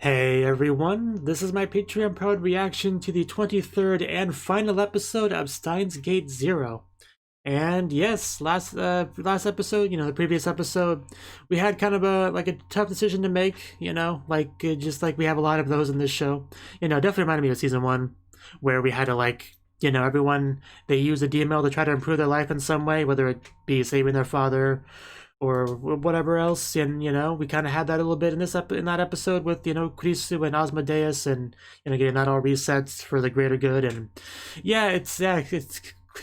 Hey everyone, this is my Patreon proud reaction to the 23rd and final episode of Steins Gate Zero. And yes, last episode, the previous episode, we had kind of a tough decision to make, just like we have a lot of those in this show. Definitely reminded me of season 1, where we had to everyone, they use the DML to try to improve their life in some way, whether it be saving their father or whatever else. And we kind of had that a little bit in that episode with Krisu and Asmodeus, and getting that all reset for the greater good. And it's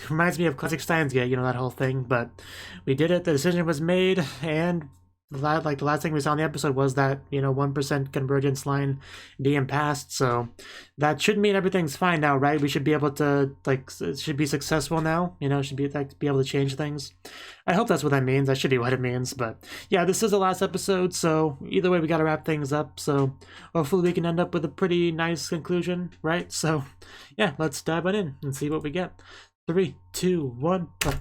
reminds me of classic Steins Gate, that whole thing. But we did it, the decision was made, and the last thing we saw in the episode was that 1% convergence line being passed. So that should mean everything's fine now, right? We should be able to it should be successful now. Should be able to change things. I hope that's what that means. That should be what it means. But yeah, this is the last episode, so either way we got to wrap things up. So hopefully we can end up with a pretty nice conclusion, right? So yeah, let's dive on in and see what we get. 3, 2, 1, go.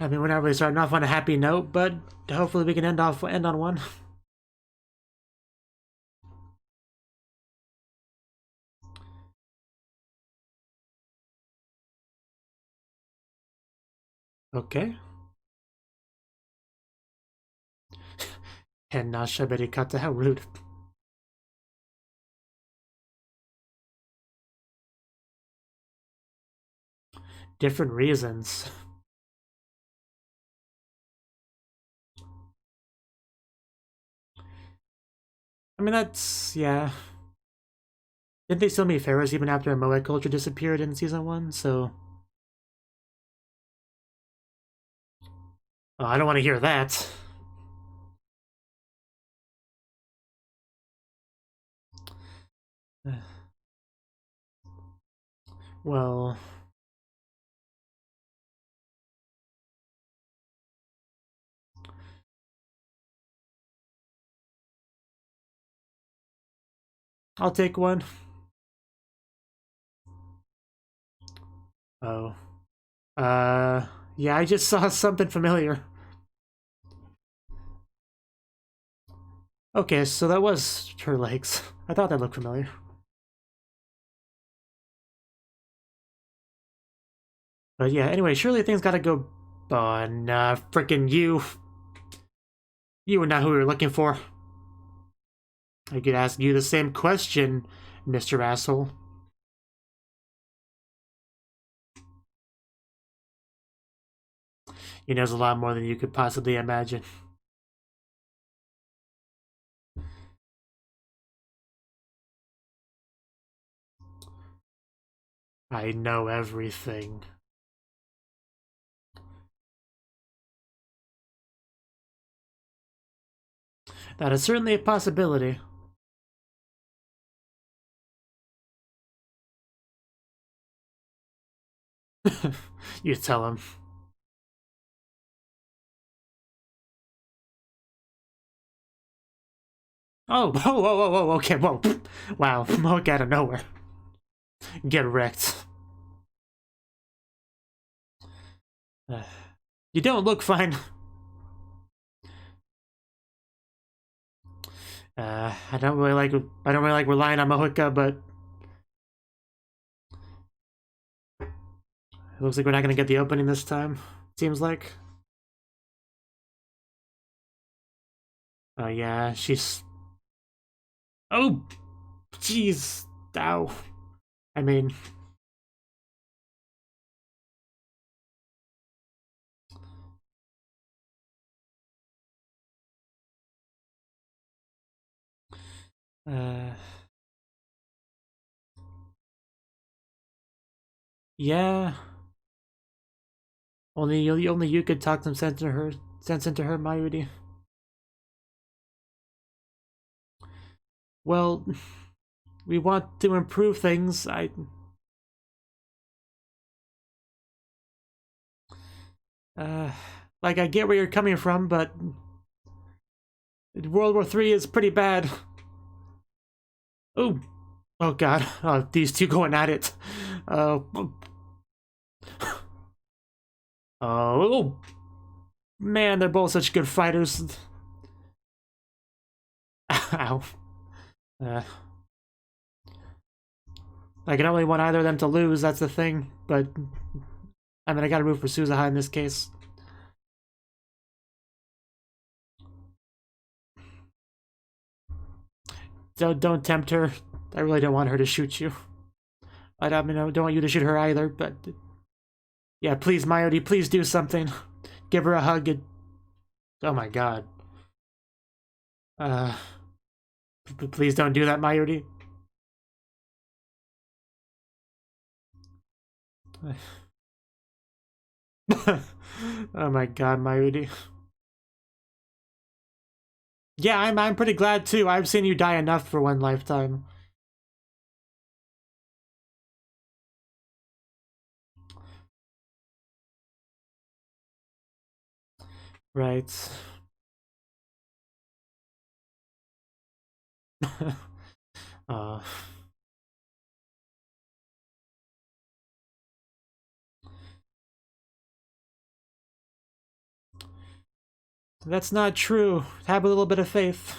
I mean, we're not really starting off on a happy note, but hopefully we can end on one. Okay. And Nashaberikata, how rude. Different reasons. I mean, that's, yeah. Didn't they still meet Pharaohs even after Moe culture disappeared in season 1? So. Oh, I don't want to hear that. Well. I'll take one. Oh. Yeah, I just saw something familiar. Okay, so that was her legs. I thought that looked familiar. But yeah, anyway, surely things gotta go. Oh, nah, frickin' you. You were not who we were looking for. I could ask you the same question, Mr. Asshole. He knows a lot more than you could possibly imagine. I know everything. That is certainly a possibility. You tell him. Oh, whoa, okay, whoa. Wow, Moke out of nowhere. Get wrecked. You don't look fine. I don't really like relying on Mahuka, but it looks like we're not gonna get the opening this time. Seems like. Oh yeah, she's. Oh, jeez, ow. I mean. Yeah. Only you could talk some sense into her, Mayuri. Well, we want to improve things. Like, I get where you're coming from, but World War III is pretty bad. Oh, oh God! Oh, these two going at it. Oh, man, they're both such good fighters. Ow. I can only want either of them to lose, that's the thing. But, I mean, I gotta root for Suzuha in this case. Don't tempt her. I really don't want her to shoot you. I don't want you to shoot her either, but... Yeah, please, Mayuri, please do something. Give her a hug and... Oh my god. Please don't do that, Mayuri. Oh my god, Mayuri. Yeah, I'm pretty glad too. I've seen you die enough for one lifetime. Right. uh... That's not true. Have a little bit of faith.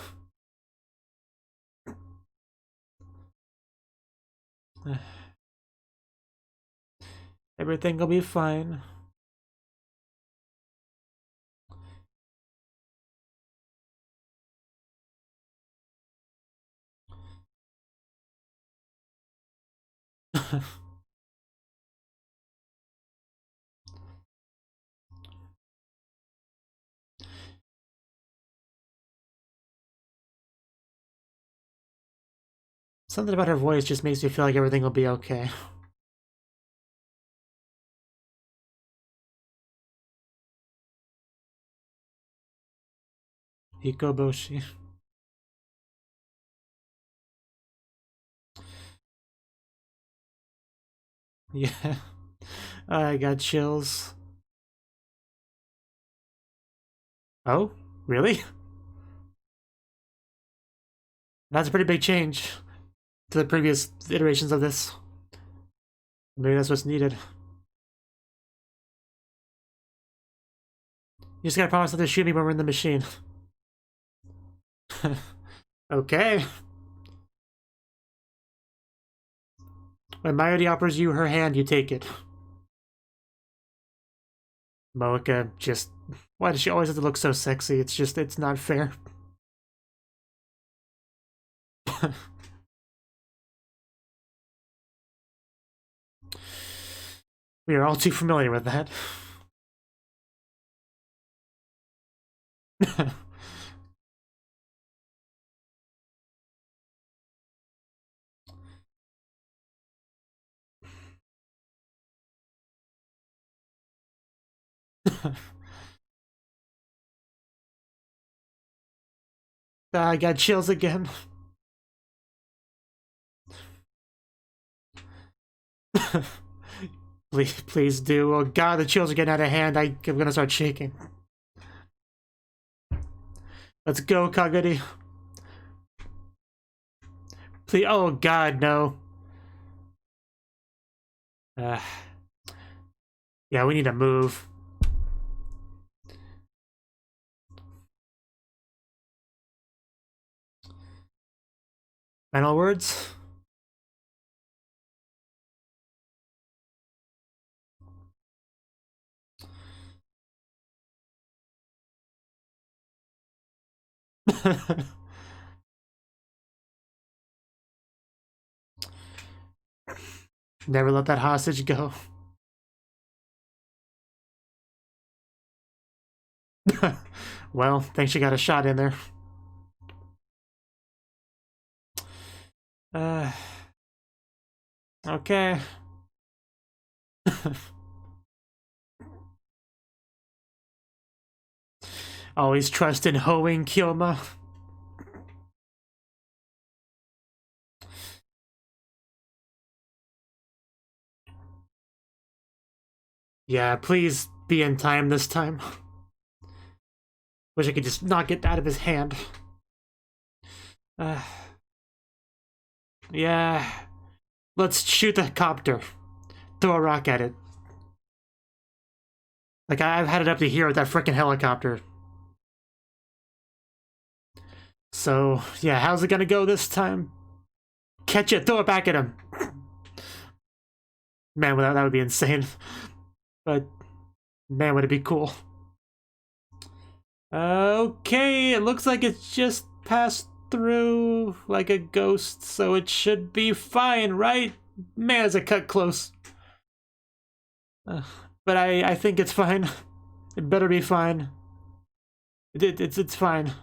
Everything will be fine. Something about her voice just makes me feel like everything will be okay. Hikoboshi. Yeah. I got chills. Oh? Really? That's a pretty big change to the previous iterations of this. Maybe that's what's needed. You just gotta promise not to shoot me when we're in the machine. Okay. When Mayuri offers you her hand, you take it. Moeka just... Why does she always have to look so sexy? It's not fair. We are all too familiar with that. I got chills again. Please do. Oh god, the chills are getting out of hand. I'm gonna start shaking. Let's go, Kaguri. Please. Oh god, no. Yeah, we need to move. Final words? Never let that hostage go. Well, thanks you got a shot in there. Okay. Always trust in hoeing Kyoma. Yeah, please be in time this time. Wish I could just not get out of his hand. Yeah. Let's shoot the copter. Throw a rock at it. Like, I've had it up to here with that frickin' helicopter. So, yeah, how's it gonna go this time? Catch it, throw it back at him. Man, that would be insane. But, man, would it be cool. Okay, it looks like it's just passed through like a ghost, so it should be fine, right? Man, is it cut close. But I think it's fine. It better be fine. It's fine.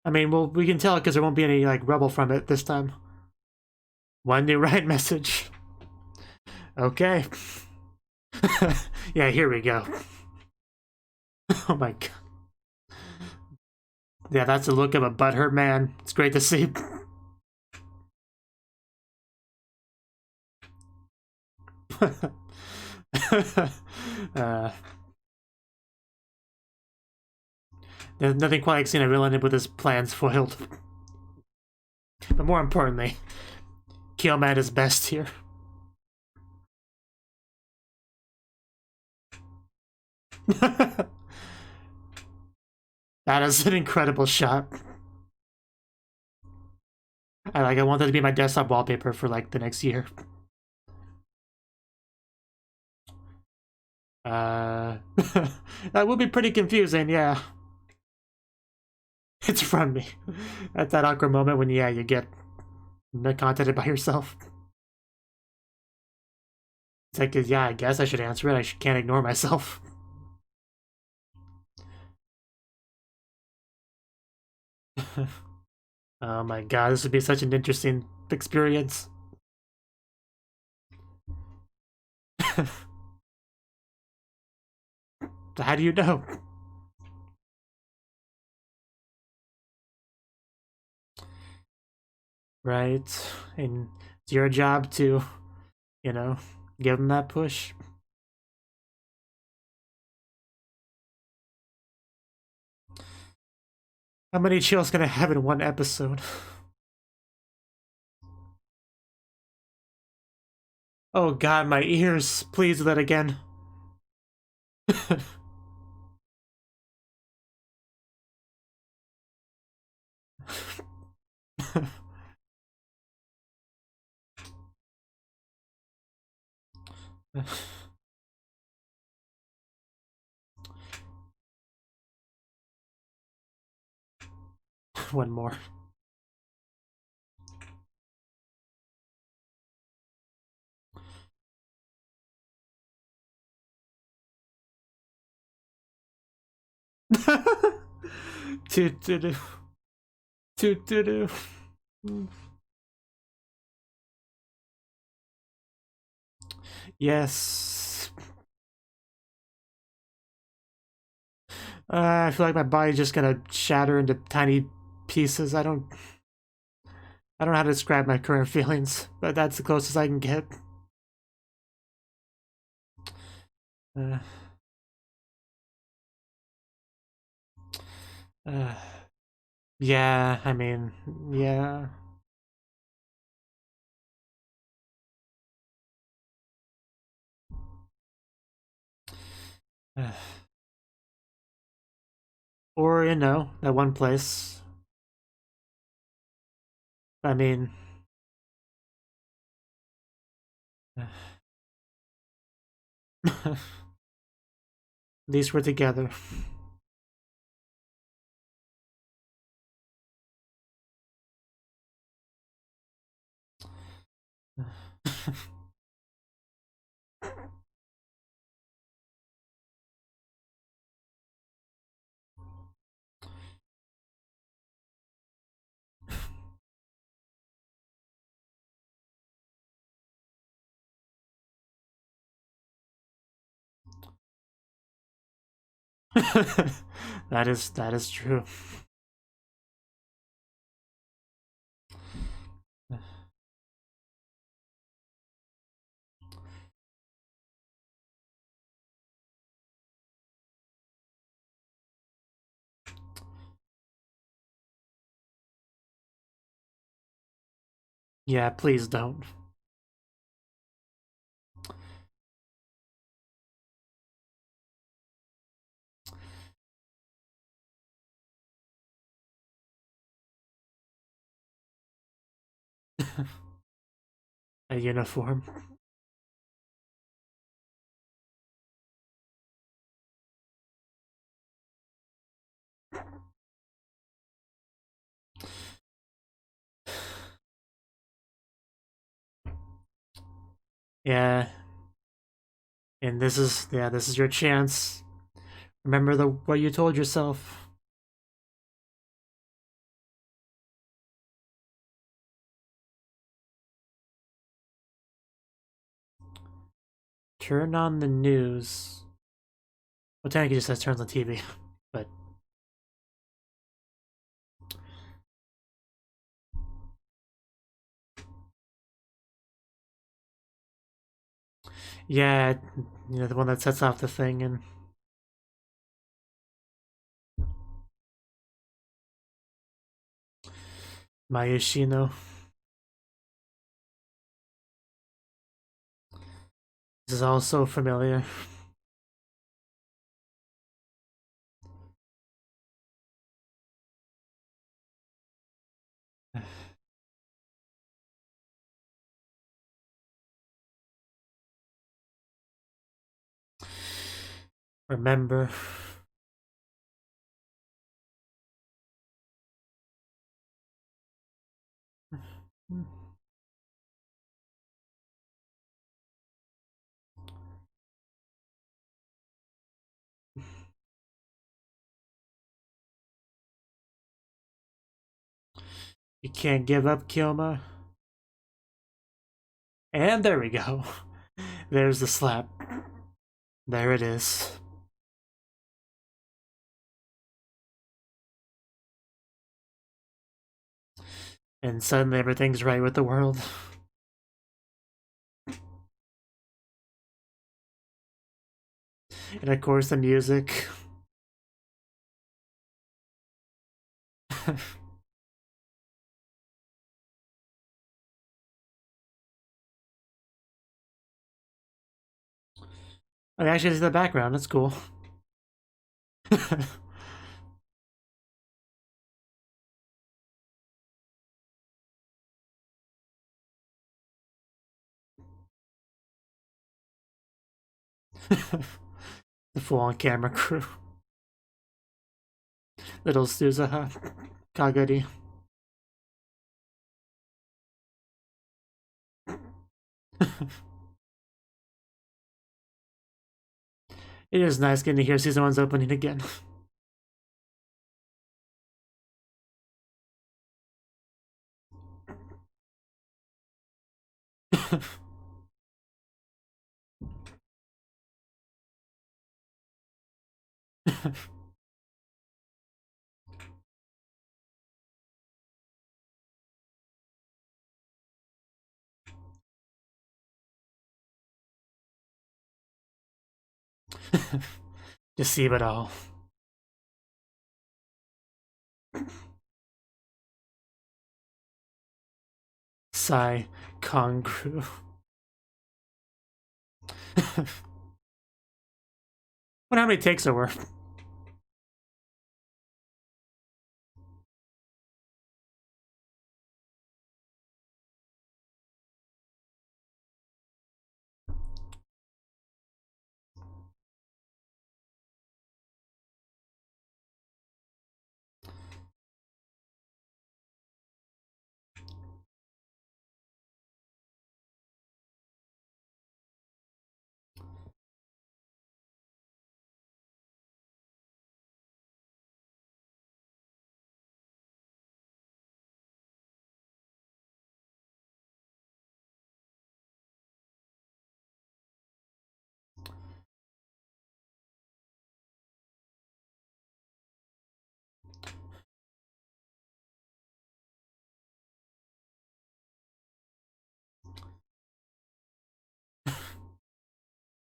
I mean, well, we can tell because there won't be any like rubble from it this time. One new write message. Okay. Yeah, here we go. Oh my god. Yeah, that's the look of a butthurt man. It's great to see. There's nothing quite like seeing a villain with his plans foiled. But more importantly, Killman at his best here. That is an incredible shot. I want that to be my desktop wallpaper for like the next year. That would be pretty confusing, yeah. It's from me. At that awkward moment when, yeah, you get contacted by yourself. It's like, yeah, I guess I should answer it. I can't ignore myself. Oh my god, this would be such an interesting experience. How do you know? Right, and it's your job to, you know, give them that push. How many chills can I have in one episode? Oh god, my ears. Please do that again. One more. Do. Yes. I feel like my body's just gonna shatter into tiny pieces. I don't know how to describe my current feelings, but that's the closest I can get. Uh, uh, yeah, I mean, yeah. Or, you know, that one place. I mean... At least we're together. That is true. Yeah, please don't. A uniform. Yeah. And this is your chance. Remember what you told yourself. Turn on the news. Well, technically just says turns on TV, but yeah, you know, the one that sets off the thing. And Mayushino. This is all so familiar. Remember. You can't give up, Kyoma. And there we go. There's the slap. There it is. And suddenly everything's right with the world. And of course the music. Oh, actually, it's the background. That's cool. The full-on camera crew. Little Suzuha. Kagari. It is nice getting to hear season 1's opening again. Deceive it all. Sai Kongru. Wonder how many takes there were.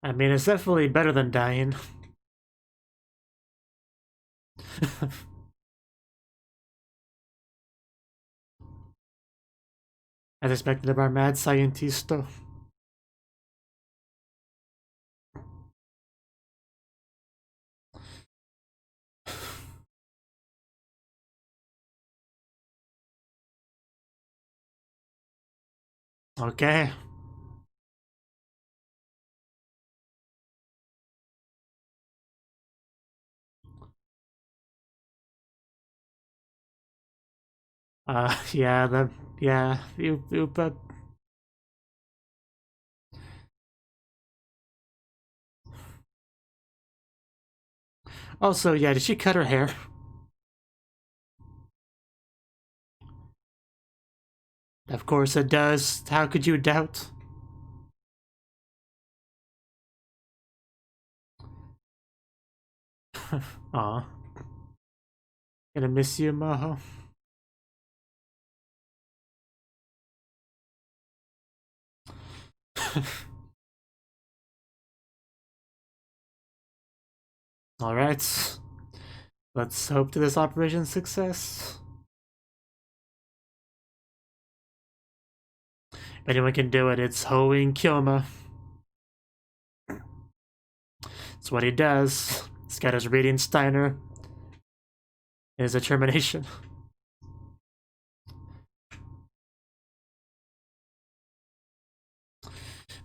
I mean, it's definitely better than dying. As expected of our mad scientisto. Okay. Yeah, but also, yeah, did she cut her hair? Of course it does. How could you doubt? Aw. Gonna miss you, Moho. Alright. Let's hope to this operation's success. If anyone can do it, it's Hoing Kyoma. It's what he does. He's got his Radiant Steiner. His determination.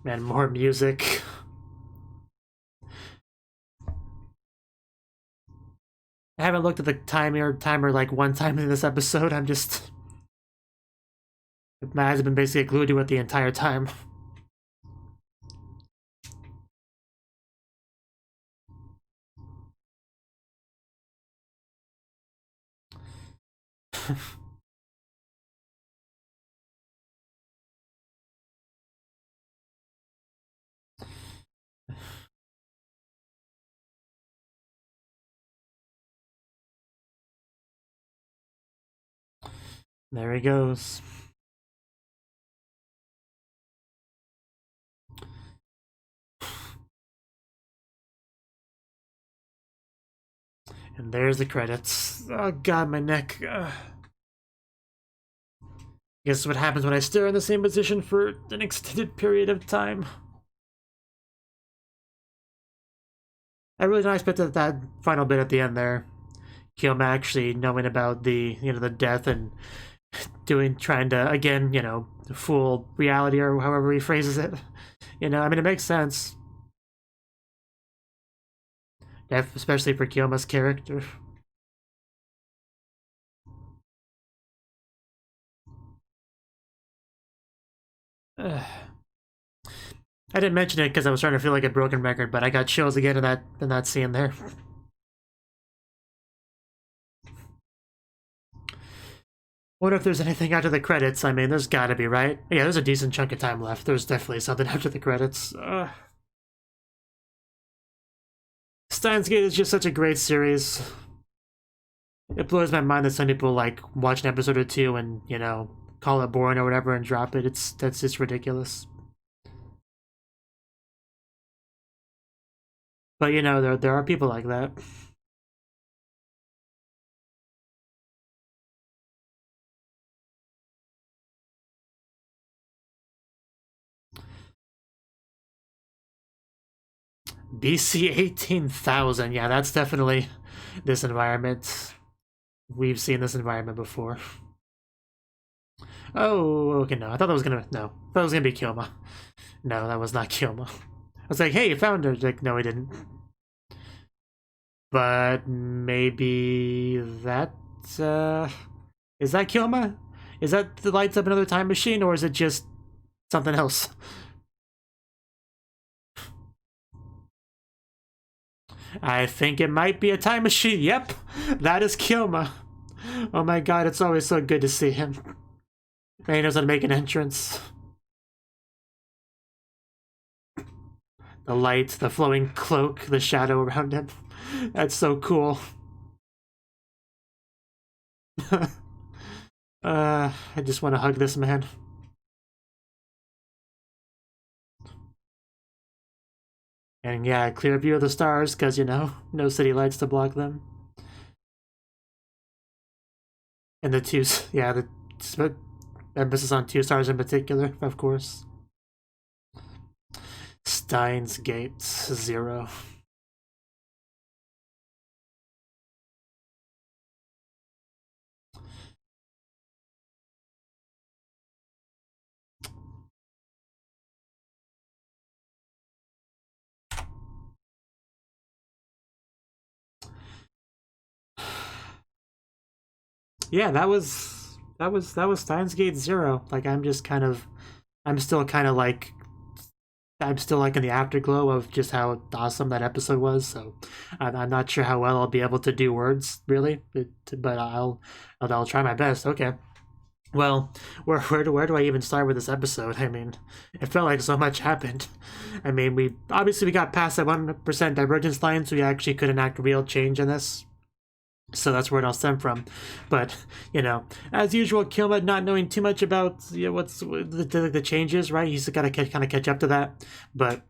Man, more music. I haven't looked at the timer like one time in this episode. I'm just... My eyes have been basically glued to it the entire time. There he goes. And there's the credits. Oh god, my neck. Guess what happens when I stare in the same position for an extended period of time. I really don't expect that final bit at the end there. Kyoma actually knowing about the, the death and trying to, again, fool reality or however he phrases it. I mean, it makes sense. Especially for Kyoma's character. I didn't mention it because I was starting to feel like a broken record, but I got chills again in that scene there. Wonder if there's anything after the credits. I mean, there's gotta be, right? Yeah, there's a decent chunk of time left. There's definitely something after the credits. Steins Gate is just such a great series. It blows my mind that some people like watch an episode or two and, call it boring or whatever and drop it. That's just ridiculous. But there are people like that. BC 18,000. Yeah, that's definitely this environment. We've seen this environment before. Oh, okay, no. I thought that was gonna... No. I thought it was gonna be Kyoma. No, that was not Kyoma. I was like, hey, you found her. Like, no, we didn't. But maybe that... Is that Kyoma? Is that the lights up another time machine, or is it just something else? I think it might be a time machine. Yep, that is Kyoma. Oh my god, it's always so good to see him. He knows how to make an entrance. The light, the flowing cloak, the shadow around him. That's so cool. I just want to hug this man. And yeah, clear view of the stars, because, no city lights to block them. And the two, yeah, the emphasis on 2 stars in particular, of course. Steins Gate 0. Yeah, that was was Steins Gate 0. Like I'm still kind of like I'm still like in the afterglow of just how awesome that episode was. So I'm not sure how well I'll be able to do words really, but I'll try my best. Okay. Well, where do I even start with this episode? I mean, it felt like so much happened. I mean, we got past that 1% divergence line, so we actually could enact real change in this. So that's where it all stemmed from. But, you know, as usual, Kyuma not knowing too much about what's the changes, right? He's got to kind of catch up to that. But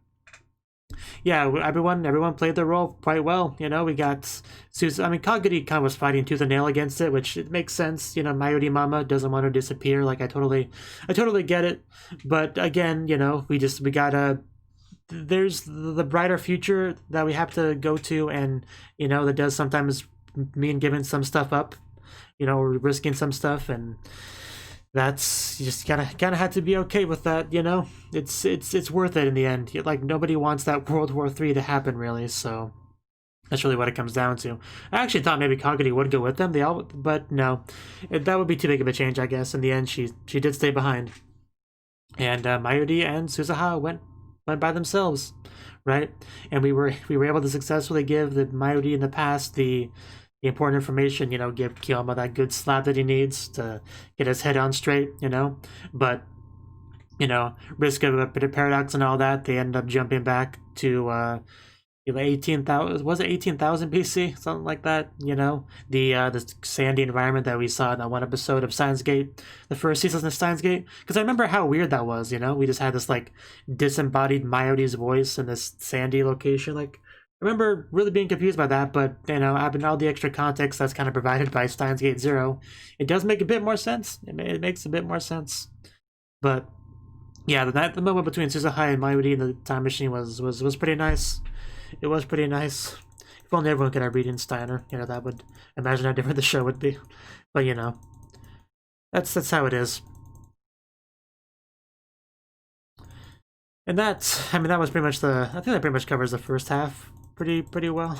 yeah, everyone played their role quite well. You know, we got Susan. I mean, Kaguri kind of was fighting tooth and nail against it, which it makes sense. You know, Mayuri Mama doesn't want to disappear. Like I totally get it. But again, you know, we gotta. There's the brighter future that we have to go to, and you know that does sometimes mean giving some stuff up. You know, risking some stuff, and that's you just gotta have to be okay with that. You know, it's worth it in the end. Like nobody wants that World War III to happen, really. So that's really what it comes down to. I actually thought maybe Kaguri would go with them. But no, that would be too big of a change, I guess. In the end, she did stay behind, and Mayuri and Suzuha went by themselves, right? And we were able to successfully give the Mayuri in the past the important information, you know, give Kyuma that good slap that he needs to get his head on straight, you know. But, you know, risk of a bit of paradox and all that, they end up jumping back to 18,000, was it 18,000 BC? Something like that, you know. The sandy environment that we saw in that one episode of Steins Gate, the first season of Steins Gate. Because I remember how weird that was, you know. We just had this, like, disembodied Mayuri's voice in this sandy location, like, I remember really being confused by that, but, you know, having all the extra context that's kind of provided by Steins Gate 0, it does make a bit more sense. It makes a bit more sense. But, yeah, the moment between Suzuha and Mayuri in the time machine was pretty nice. It was pretty nice. If only everyone could have read in Steiner, you know, that would, imagine how different the show would be. But, you know, that's how it is. And that was pretty much I think that pretty much covers the first half pretty well.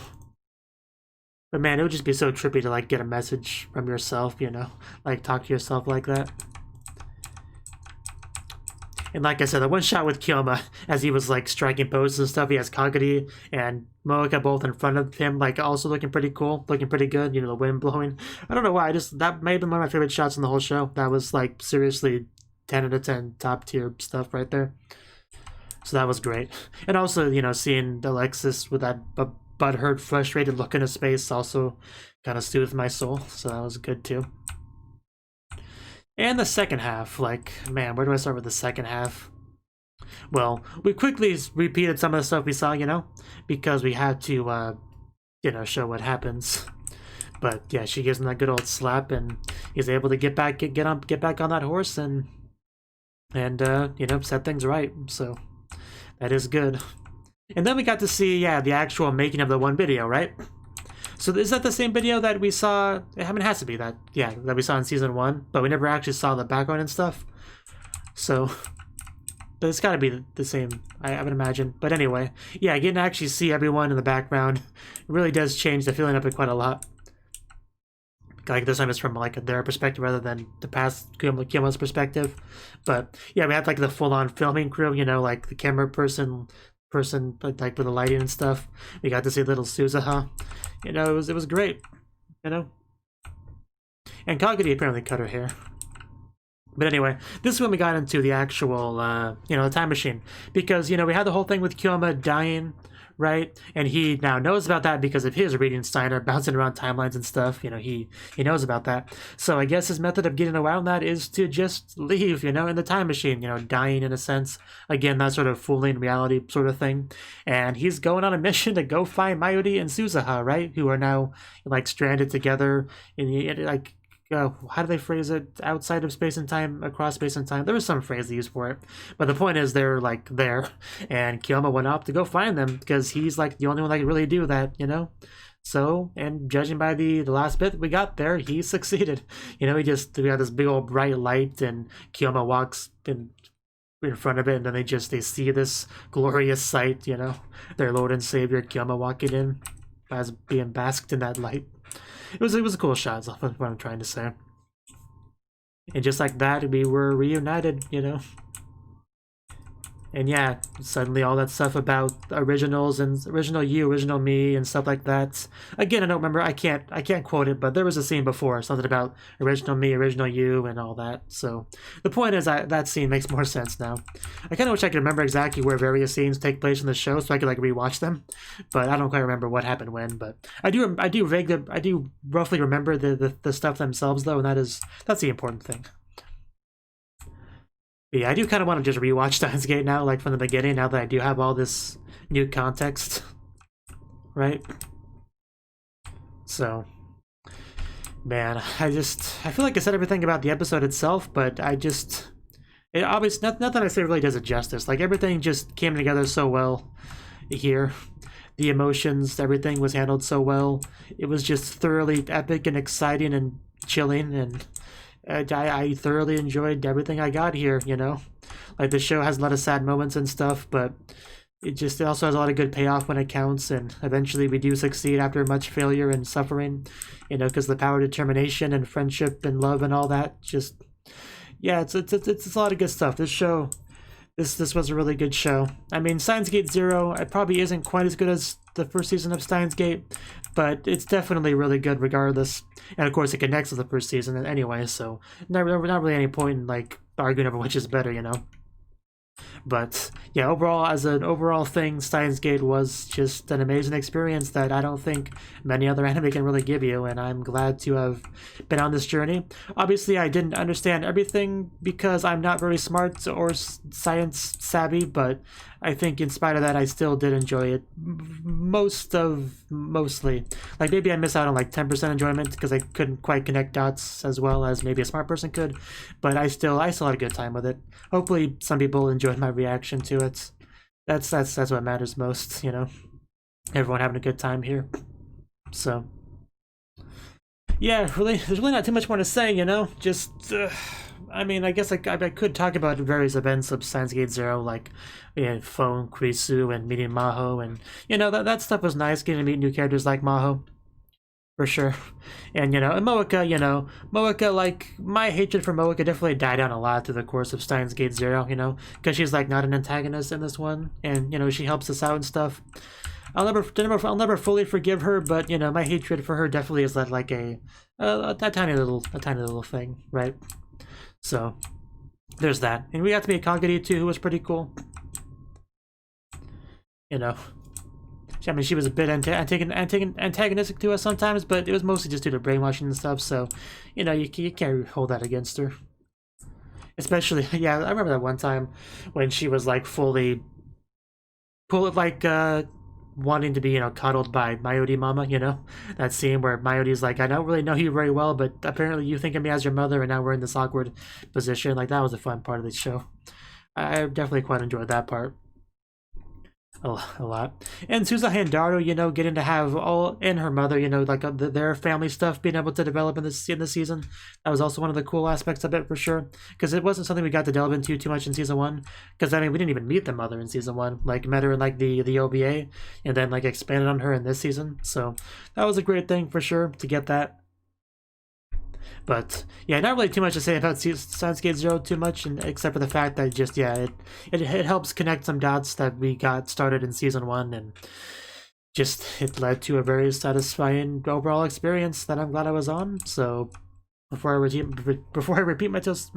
But man, it would just be so trippy to like get a message from yourself, you know, like talk to yourself like that. And like I said, the one shot with Kyuma as he was like striking poses and stuff, he has Kaguri and Mooka both in front of him, like also looking pretty cool, looking pretty good, you know, the wind blowing. I don't know why, that may have been one of my favorite shots in the whole show. That was like seriously 10 out of 10 top tier stuff right there. So that was great. And also, you know, seeing Alexis with that butthurt, frustrated look in his face also kind of soothed my soul. So that was good too. And the second half, like, man, where do I start with the second half? Well, we quickly repeated some of the stuff we saw, you know, because we had to, you know, show what happens. But yeah, she gives him that good old slap, and he's able to get back on that horse and you know, set things right. So that is good. And then we got to see, yeah, the actual making of the one video, right? So is that the same video that we saw? I mean, it has to be that, yeah, that we saw in season 1, but we never actually saw the background and stuff. So, but it's got to be the same, I would imagine. But anyway, yeah, getting to actually see everyone in the background really does change the feeling of it quite a lot. Like this time it's from like their perspective rather than the past Kyuma's perspective. But yeah, we had like the full-on filming crew, you know, like the camera person like with the lighting and stuff. We got to see little Suzuha. You know, it was great, you know. And Kaguri apparently cut her hair. But anyway, this is when we got into the actual, you know, the time machine. Because, you know, we had the whole thing with Kyuma dying, right? And he now knows about that because of his reading Steiner, bouncing around timelines and stuff. You know, he knows about that. So I guess his method of getting around that is to just leave, you know, in the time machine, you know, dying in a sense. Again, that sort of fooling reality sort of thing. And he's going on a mission to go find Mayuri and Suzuha, right? Who are now, like, stranded together in, like, how do they phrase it? Outside of space and time, across space and time. There was some phrase they used for it. But the point is they're like there. And Kyuma went off to go find them because he's like the only one that can really do that, you know? So, and judging by the last bit we got there, he succeeded. You know, we got this big old bright light and Kyuma walks in front of it, and then they see this glorious sight, you know? Their Lord and Savior Kyuma walking in as being basked in that light. It was a cool shot, is what I'm trying to say. And just like that, we were reunited, you know? And yeah, suddenly all that stuff about originals and original you, original me, and stuff like that. Again, I don't remember. I can't quote it, but there was a scene before, something about original me, original you, and all that. So the point is, that scene makes more sense now. I kind of wish I could remember exactly where various scenes take place in the show, so I could like rewatch them. But I don't quite remember what happened when. But I do roughly remember the stuff themselves though, and that's the important thing. Yeah, I do kind of want to just rewatch Steins Gate now, like from the beginning, now that I do have all this new context, right? So, man, I feel like I said everything about the episode itself, but it obviously, nothing I say really does it justice. Like, everything just came together so well here. The emotions, everything was handled so well. It was just thoroughly epic and exciting and chilling, and I thoroughly enjoyed everything I got here, you know? Like, the show has a lot of sad moments and stuff, but it also has a lot of good payoff when it counts, and eventually we do succeed after much failure and suffering, you know, because the power of determination and friendship and love and all that, just, yeah, it's a lot of good stuff. This show, this was a really good show. I mean, Steins Gate Zero, it probably isn't quite as good as the first season of Steins Gate, but it's definitely really good regardless. And of course, it connects with the first season anyway, so not really any point in like arguing over which is better, you know. But yeah, overall, as an overall thing, Steins Gate was just an amazing experience that I don't think many other anime can really give you, and I'm glad to have been on this journey. Obviously, I didn't understand everything because I'm not very smart or science savvy, but I think in spite of that, I still did enjoy it mostly. Like, maybe I miss out on like 10% enjoyment because I couldn't quite connect dots as well as maybe a smart person could, but I still had a good time with it. Hopefully some people enjoyed my reaction to it. That's what matters most, you know. Everyone having a good time here. So yeah, really, there's really not too much more to say, you know. Just I mean, I guess I could talk about various events of Steins Gate Zero, like, yeah, Phone, Kurisu, and meeting Maho, and, you know, that stuff was nice, getting to meet new characters like Maho, for sure. And, you know, and Moeka, you know, like, my hatred for Moeka definitely died down a lot through the course of Steins Gate Zero, you know, because she's, like, not an antagonist in this one, and, you know, she helps us out and stuff. I'll never fully forgive her, but, you know, my hatred for her definitely is like a tiny little thing, right? So there's that, and we got to meet Kagari too, who was pretty cool. You know, I mean, she was a bit antagonistic to us sometimes, but it was mostly just due to brainwashing and stuff. So, you know, you can't hold that against her. Especially, yeah, I remember that one time when she was like wanting to be, you know, cuddled by Mayuri Mama, you know? That scene where Mayuri's like, I don't really know you very well, but apparently you think of me as your mother, and now we're in this awkward position. Like, that was a fun part of the show. I definitely quite enjoyed that part. A lot. And Suzuha and Daru, you know, getting to have all, and her mother, you know, like their family stuff being able to develop in this season. That was also one of the cool aspects of it, for sure. Because it wasn't something we got to delve into too much in season 1. Because, I mean, we didn't even meet the mother in season 1. Like, met her in, like, the OVA, and then, like, expanded on her in this season. So, that was a great thing, for sure, to get that. But yeah, not really too much to say about Steins Gate Zero too much, and except for the fact that just, yeah, it helps connect some dots that we got started in season 1, and just it led to a very satisfying overall experience that I'm glad I was on. So before I repeat myself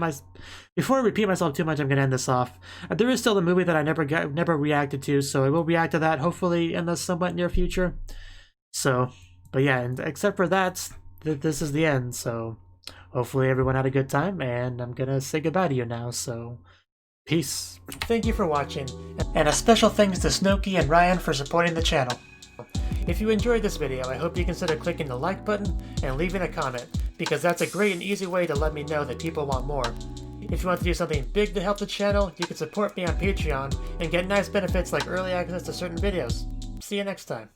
too much, I'm gonna end this off. There is still the movie that I never reacted to, so I will react to that hopefully in the somewhat near future. So, but yeah, and except for that, this is the end. So hopefully everyone had a good time, and I'm gonna say goodbye to you now, so peace. Thank you for watching, and a special thanks to Cnouki and Ryan for supporting the channel. If you enjoyed this video, I hope you consider clicking the like button and leaving a comment, because that's a great and easy way to let me know that people want more. If you want to do something big to help the channel, you can support me on Patreon and get nice benefits like early access to certain videos. See you next time.